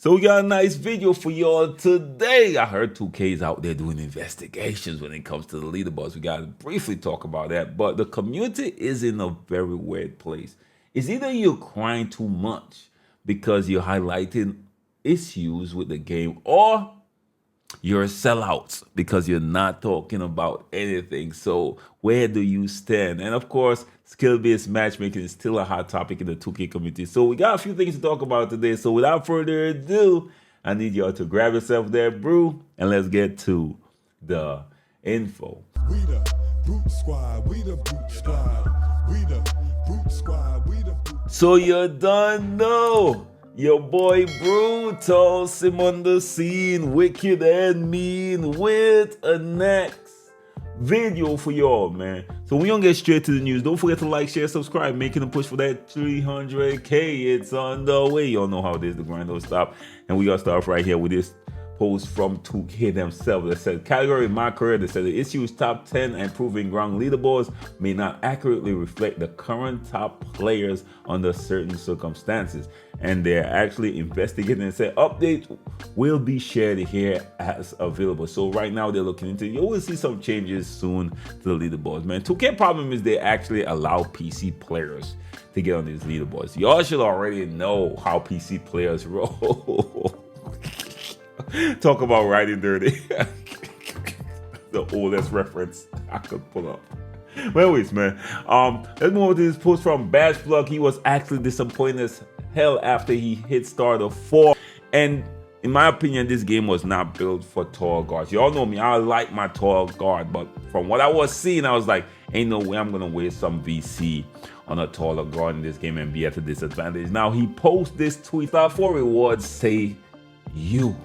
So we got a nice video for y'all today. I heard 2K is out there doing investigations when it comes to the leaderboards. We got to briefly talk about that. But the community is in a very weird place. It's either you're crying too much because you're highlighting issues with the game, or you're a sellout because you're not talking about anything. So where do you stand? And of course, skill-based matchmaking is still a hot topic in the 2K community. So we got a few things to talk about today. So without further ado, I need y'all to grab yourself that brew and let's get to the info. We the Brute Squad, we the Brute Squad, we the Brute Squad, we the Brute. So you done know. Your boy Brutal sim on the scene, wicked and mean, with a next video for y'all, man. So we gonna get straight to the news. Don't forget to like, share, subscribe, making a push for that 300K. It's on the way. Y'all know how it is. The grind don't stop. And we gotta start off right here with this post from 2K themselves that said, category in my career, they said the issues top 10 and proving ground leaderboards may not accurately reflect the current top players under certain circumstances. And they're actually investigating and say updates will be shared here as available. So right now they're looking into, you will see some changes soon to the leaderboards, man. 2K problem is they actually allow PC players to get on these leaderboards. Y'all should already know how PC players roll. Talk about riding dirty. The oldest reference I could pull up. But anyways, man, let's move on to this post from Bash Plug. He was actually disappointed as hell after he hit starter 4. And in my opinion, this game was not built for tall guards. Y'all know me, I like my tall guard, but from what I was seeing, I was like, ain't no way I'm gonna waste some VC on a taller guard in this game and be at a disadvantage. Now he posts this tweet, start 4 rewards say you.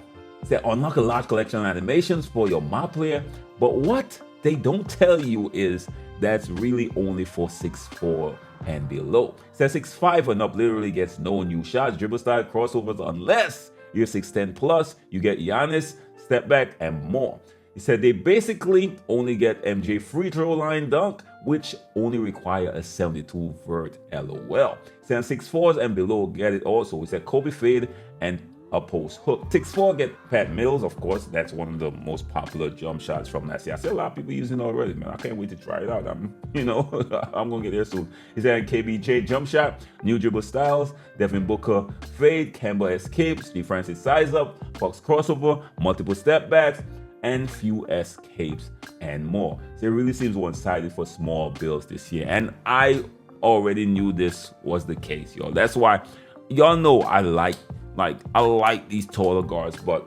Say unlock a large collection of animations for your mob player, but what they don't tell you is that's really only for 6'4" and below. Says 6'5" and up literally gets no new shots, dribble style, crossovers, unless you're 6'10 plus, you get Giannis, step back, and more. He said they basically only get MJ free throw line dunk, which only require a 72 vert LOL. Saying 6'4s and below get it also. He said Kobe fade and a post hook. 6'4 get Pat Mills, of course. That's one of the most popular jump shots from last year. I see a lot of people using it already, man. I can't wait to try it out. I'm gonna get there soon. He said KBJ jump shot, new dribble styles, Devin Booker fade, Kemba escapes, Steve Francis size up, Fox crossover, multiple step backs, and few escapes and more. So it really seems one-sided for small builds this year, and I already knew this was the case, y'all. That's why y'all know I like these taller guards, but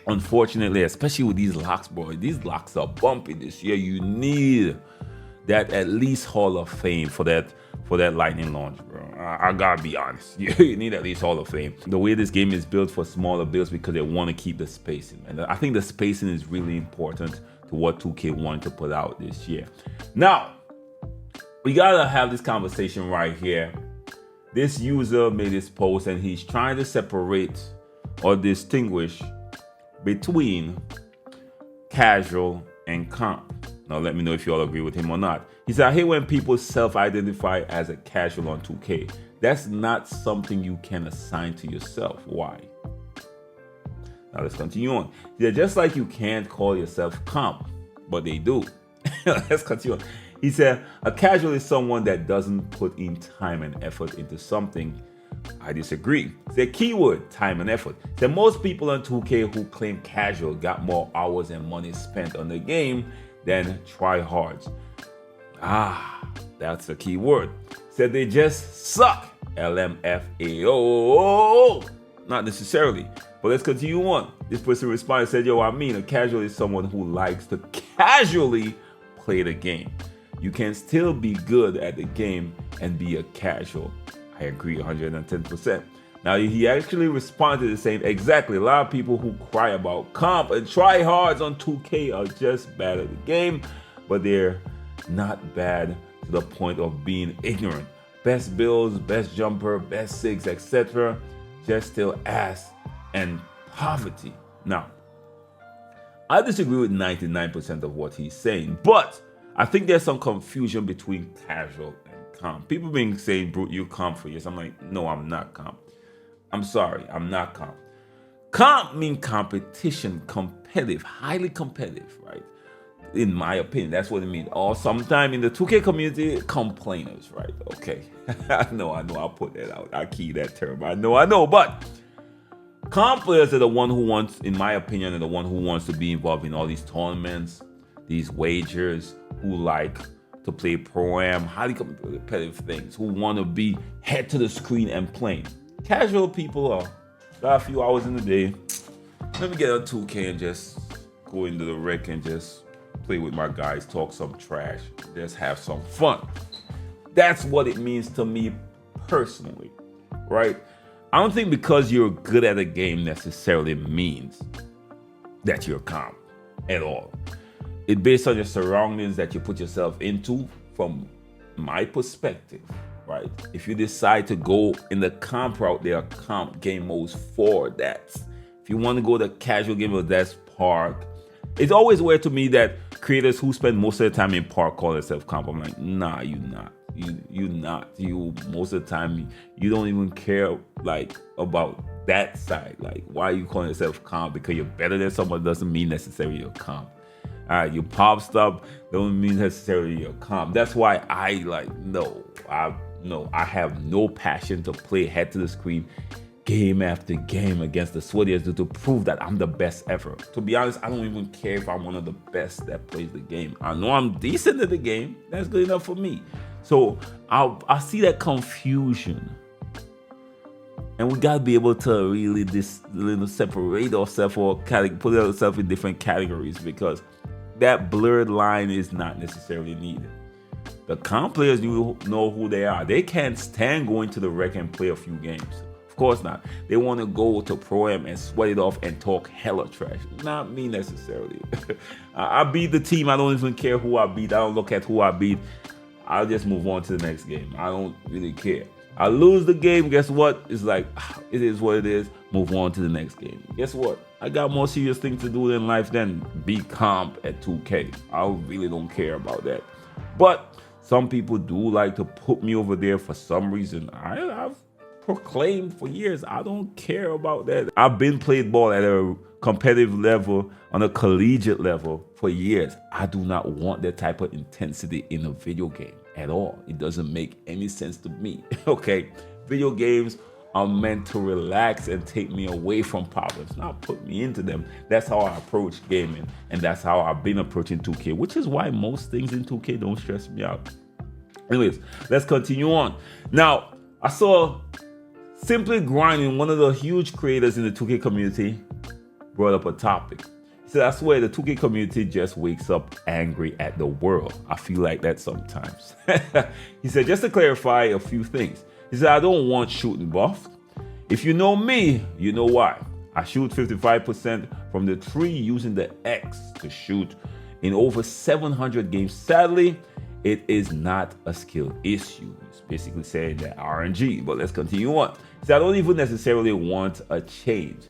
unfortunately, especially with these locks, bro, these locks are bumpy this year. You need that at least Hall of Fame for that lightning launch, bro. I gotta be honest. You need at least Hall of Fame. The way this game is built for smaller builds because they want to keep the spacing, and I think the spacing is really important to what 2K wanted to put out this year. Now, we gotta have this conversation right here. This user made this post and he's trying to separate or distinguish between casual and comp. Now let me know if you all agree with him or not. He said, I hate when people self-identify as a casual on 2K. That's not something you can assign to yourself. Why? Now let's continue on. He said, just like you can't call yourself comp, but they do. Let's continue on. He said, a casual is someone that doesn't put in time and effort into something. I disagree. The keyword, time and effort. He said, most people on 2K who claim casual got more hours and money spent on the game than tryhards. That's the key word. He said they just suck. LMFAO. Not necessarily. But let's continue on. This person responded and said, yo, I mean, a casual is someone who likes to casually play the game. You can still be good at the game and be a casual. I agree 110%. Now, he actually responded to saying, exactly, a lot of people who cry about comp and tryhards on 2K are just bad at the game, but they're not bad to the point of being ignorant. Best builds, best jumper, best sigs, etc. just still ass and poverty. Now, I disagree with 99% of what he's saying, but I think there's some confusion between casual and comp. People being saying, Brute, you comp for years. I'm like, no, I'm not comp. I'm sorry, I'm not comp. Comp mean competition, competitive, highly competitive, right? In my opinion, that's what it means. Or sometime in the 2K community, complainers, right? Okay. I know, I'll put that out. I key that term. I know, but comp players are the one who wants, in my opinion, are the one who wants to be involved in all these tournaments, these wagers, who like to play pro-am, highly competitive things, who want to be head to the screen and playing. Casual people are got a few hours in the day. Let me get on 2K and just go into the rec and just play with my guys, talk some trash, just have some fun. That's what it means to me personally, right? I don't think because you're good at a game necessarily means that you're calm at all. It's based on your surroundings that you put yourself into. From my perspective, right? If you decide to go in the comp route, there are comp game modes for that. If you want to go the casual game mode, that's park. It's always weird to me that creators who spend most of the time in park call themselves comp. I'm like, nah, you not. You not. You most of the time you don't even care like about that side. Like, why are you calling yourself comp? Because you're better than someone doesn't mean necessarily you're comp. All right, you pop stuff don't mean necessarily you're comp. That's why I like I have no passion to play head to the screen game after game against the sweatiest to prove that I'm the best ever. To be honest, I don't even care if I'm one of the best that plays the game. I know I'm decent at the game. That's good enough for me. So I see that confusion. And we gotta be able to really separate ourselves or put ourselves in different categories, because that blurred line is not necessarily needed. The comp players, you know who they are. They can't stand going to the rec and play a few games. Of course not. They want to go to Pro-Am and sweat it off and talk hella trash. Not me necessarily. I beat the team. I don't even care who I beat. I don't look at who I beat. I'll just move on to the next game. I don't really care. I lose the game, guess what? It's like, it is what it is. Move on to the next game. Guess what? I got more serious things to do in life than be comp at 2K. I really don't care about that. But some people do like to put me over there for some reason. I've proclaimed for years, I don't care about that. I've been played ball at a competitive level, on a collegiate level for years. I do not want that type of intensity in a video game at all. It doesn't make any sense to me. Okay, video games are meant to relax and take me away from problems, not put me into them. That's how I approach gaming, and that's how I've been approaching 2K, which is why most things in 2K don't stress me out. Anyways, let's continue on. Now, I saw Simply Grinding, one of the huge creators in the 2K community, brought up a topic. He said, I swear the 2K community just wakes up angry at the world. I feel like that sometimes. He said, just to clarify a few things. He said, I don't want shooting buff. If you know me, you know why. I shoot 55% from the tree using the X to shoot in over 700 games. Sadly, it is not a skill issue. It's basically saying that RNG, but let's continue on. He said, I don't even necessarily want a change.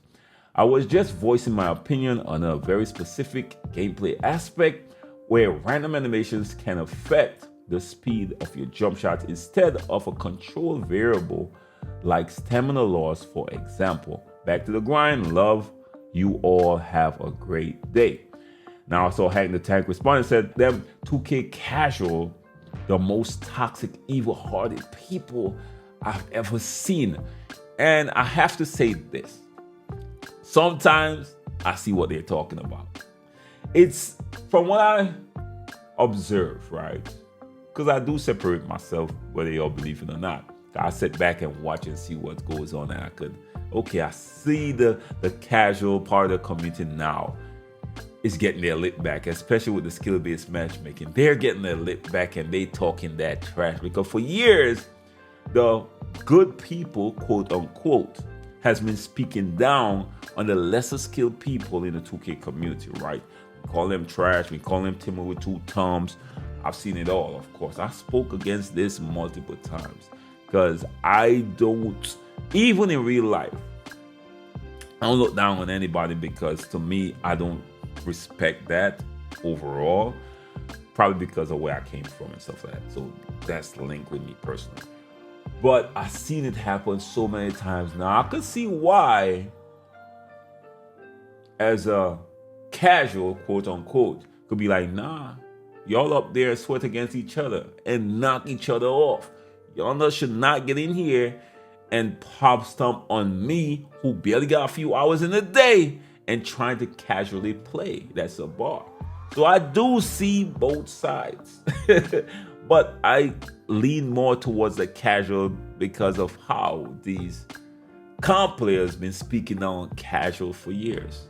I was just voicing my opinion on a very specific gameplay aspect where random animations can affect the speed of your jump shot instead of a control variable like stamina loss, for example. Back to the grind. Love you all. Have a great day. Now I saw Hank the Tank respond and said, them 2K casual, the most toxic, evil-hearted people I've ever seen. And I have to say this. Sometimes I see what they're talking about. It's from what I observe, right? Because I do separate myself, whether you all believe it or not. I sit back and watch and see what goes on, and I see the casual part of the community now is getting their lit back, especially with the skill-based matchmaking. They're getting their lit back and they talking that trash, because for years, the good people, quote unquote, has been speaking down on the lesser skilled people in the 2K community, right? We call them trash, we call them Timber with two thumbs. I've seen it all, of course. I spoke against this multiple times because I don't, even in real life, I don't look down on anybody, because to me, I don't respect that overall, probably because of where I came from and stuff like that. So that's the link with me personally. But I've seen it happen so many times now. I could see why as a casual, quote unquote, could be like, nah, y'all up there sweat against each other and knock each other off. Y'all should not get in here and pop stomp on me, who barely got a few hours in a day, and trying to casually play. That's a bar. So I do see both sides. But I lean more towards the casual because of how these comp players been speaking on casual for years.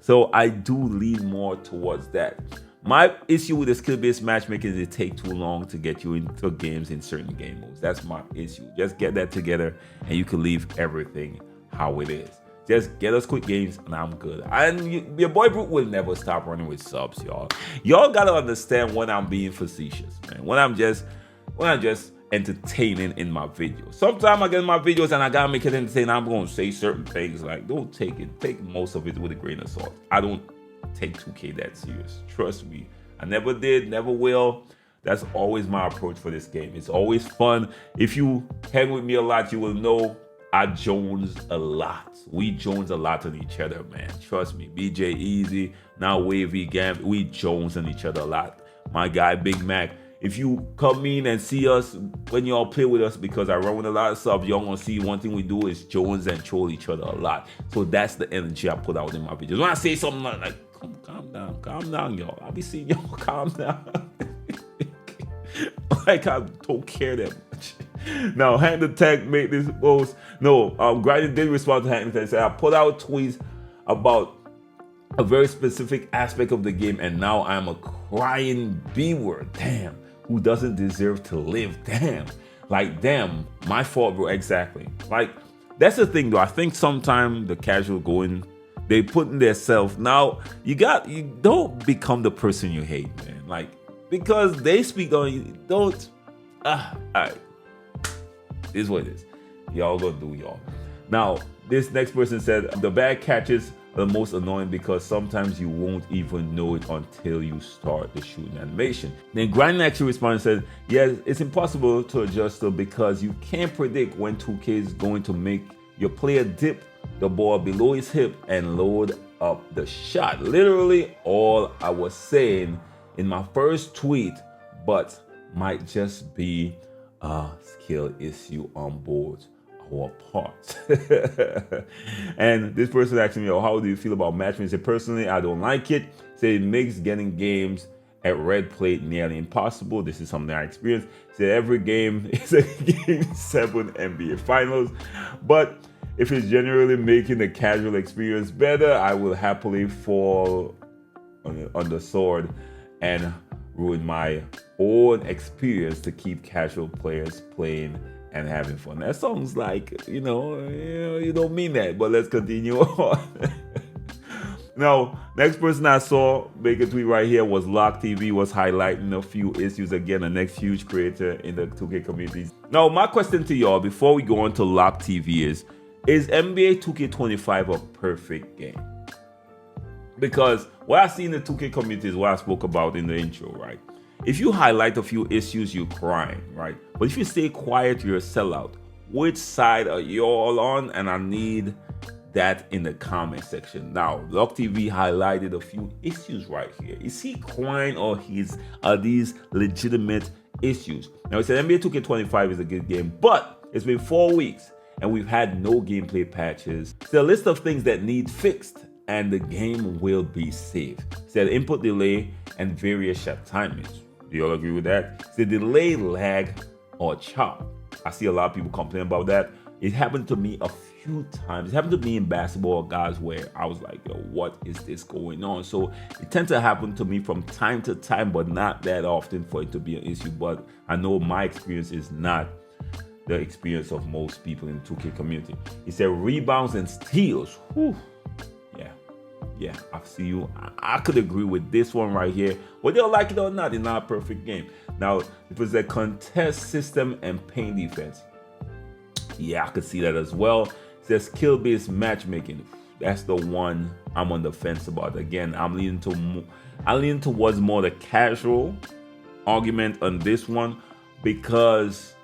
So I do lean more towards that. My issue with the skill-based matchmaking is it takes too long to get you into games in certain game modes. That's my issue. Just get that together and you can leave everything how it is. Just get us quick games and I'm good. And your boy Brute will never stop running with subs, y'all. Y'all gotta understand when I'm being facetious, man. When I'm just entertaining in my videos. Sometimes I get in my videos and I gotta make it entertaining. I'm gonna say certain things like, don't take most of it with a grain of salt. I don't take 2K that serious. Trust me. I never did, never will. That's always my approach for this game. It's always fun. If you hang with me a lot, you will know I Jones a lot. We Jones a lot on each other, man. Trust me. BJ Easy, now Wavy Gam, we Jones on each other a lot. My guy Big Mac. If you come in and see us when y'all play with us, because I run with a lot of subs, y'all gonna see one thing we do is Jones and troll each other a lot. So that's the energy I put out in my videos. When I say something like calm down, y'all. I'll be seeing y'all calm down. Like I don't care that much. Now, Hank the Tech made this post. No, Grinding did respond to Hank the Tech. Said I put out tweets about a very specific aspect of the game, and now I'm a crying B-word. Damn, who doesn't deserve to live? Damn, like damn, my fault, bro. Exactly. Like that's the thing, though. I think sometimes the casual going, they put in their self. Now you don't become the person you hate, man. Like because they speak on you, don't. All right. This is what it is. Y'all gonna do y'all. Now, this next person said the bad catches are the most annoying because sometimes you won't even know it until you start the shooting animation. Then Grinding actually responded and said, yes, it's impossible to adjust though because you can't predict when 2K is going to make your player dip the ball below his hip and load up the shot. Literally all I was saying in my first tweet, but might just be a skill issue on board our part. And this person asked me, how do you feel about matchmaking? I said, personally, I don't like it. Say it makes getting games at red plate nearly impossible. This is something I experienced. Say every game is a game 7 NBA finals, but if it's generally making the casual experience better, I will happily fall on the sword and ruin my own experience to keep casual players playing and having fun. That sounds like, you don't mean that, but let's continue on. Now, next person I saw make a tweet right here was Lock TV, was highlighting a few issues. Again, the next huge creator in the 2K community. Now, my question to y'all before we go on to Lock TV is NBA 2K25 a perfect game? Because what I see in the 2K community is what I spoke about in the intro, right? If you highlight a few issues, you're crying, right? But if you stay quiet, you're a sellout. Which side are you all on? And I need that in the comment section. Now, Lock TV highlighted a few issues right here. Is he crying or are these legitimate issues? Now, he said NBA 2K25 is a good game, but it's been 4 weeks and we've had no gameplay patches. It's a list of things that need fixed and the game will be saved. It said input delay and various shot timings. Do you all agree with that? It's the delay, lag, or chop. I see a lot of people complain about that. It happened to me a few times. It happened to me in basketball, guys, where I was like, yo, what is this going on? So it tends to happen to me from time to time, but not that often for it to be an issue. But I know my experience is not the experience of most people in the 2K community. It said rebounds and steals. Whew. Yeah, I see you. I could agree with this one right here. Whether you like it or not, it's not a perfect game. Now, if it's a contest system and paint defense, yeah, I could see that as well. It says skill-based matchmaking. That's the one I'm on the fence about. Again, I'm leaning towards more the casual argument on this one because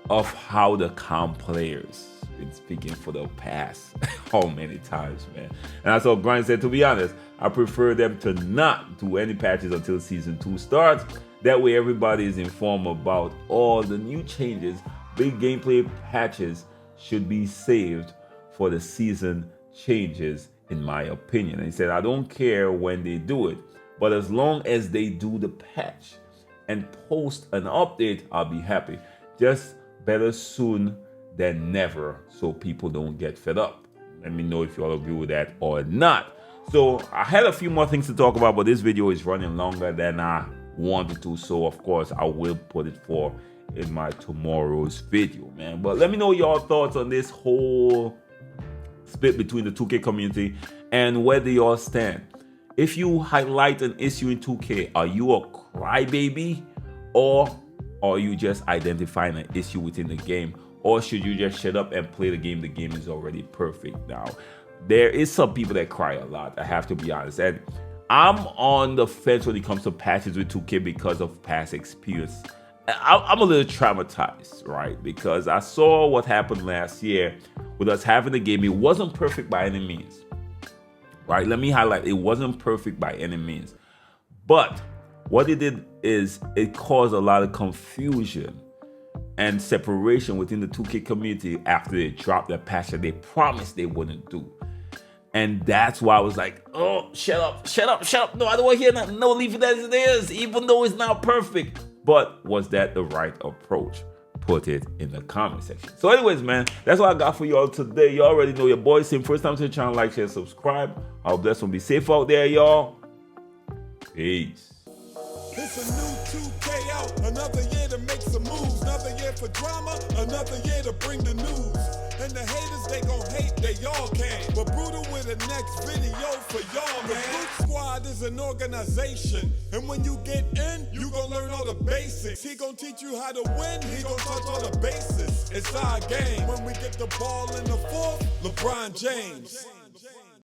of how the comp players been speaking for the past how many times, man. And that's what Grind said. To be honest, I prefer them to not do any patches until season 2 starts. That way everybody is informed about all the new changes. Big gameplay patches should be saved for the season changes, in my opinion. And he said, I don't care when they do it, but as long as they do the patch and post an update, I'll be happy. Just better soon than never, so people don't get fed up. Let me know if you all agree with that or not. So I had a few more things to talk about, but this video is running longer than I wanted to, so of course I will put it for in my tomorrow's video, man. But let me know your thoughts on this whole split between the 2K community and where they all stand. If you highlight an issue in 2K, are you a crybaby, or are you just identifying an issue within the game, or should you just shut up and play the game? The game is already perfect. Now, there is some people that cry a lot, I have to be honest, and I'm on the fence when it comes to patches with 2K because of past experience. I'm a little traumatized, right? Because I saw what happened last year with us having the game. It wasn't perfect by any means, right? Let me highlight, it wasn't perfect by any means. But what it did is it caused a lot of confusion and separation within the 2K community after they dropped that patch that they promised they wouldn't do. And that's why I was like, oh, shut up, shut up, shut up. No, I don't want to hear nothing. No, leave it as it is, even though it's not perfect. But was that the right approach? Put it in the comment section. So anyways, man, that's what I got for y'all today. You already know your boy Sim. First time to the channel, like, share, subscribe. I'll bless and be safe out there, y'all. Peace. It's a new 2K out, another year to make some moves, another year for drama, another year to bring the news. And the haters, they gon' hate, they all can. But Brutal with the next video for y'all, man. The Brute Squad is an organization, and when you get in, you gon' learn all the basics. He gon' teach you how to win, he gon' touch all the bases. It's our game. When we get the ball in the fourth, LeBron James.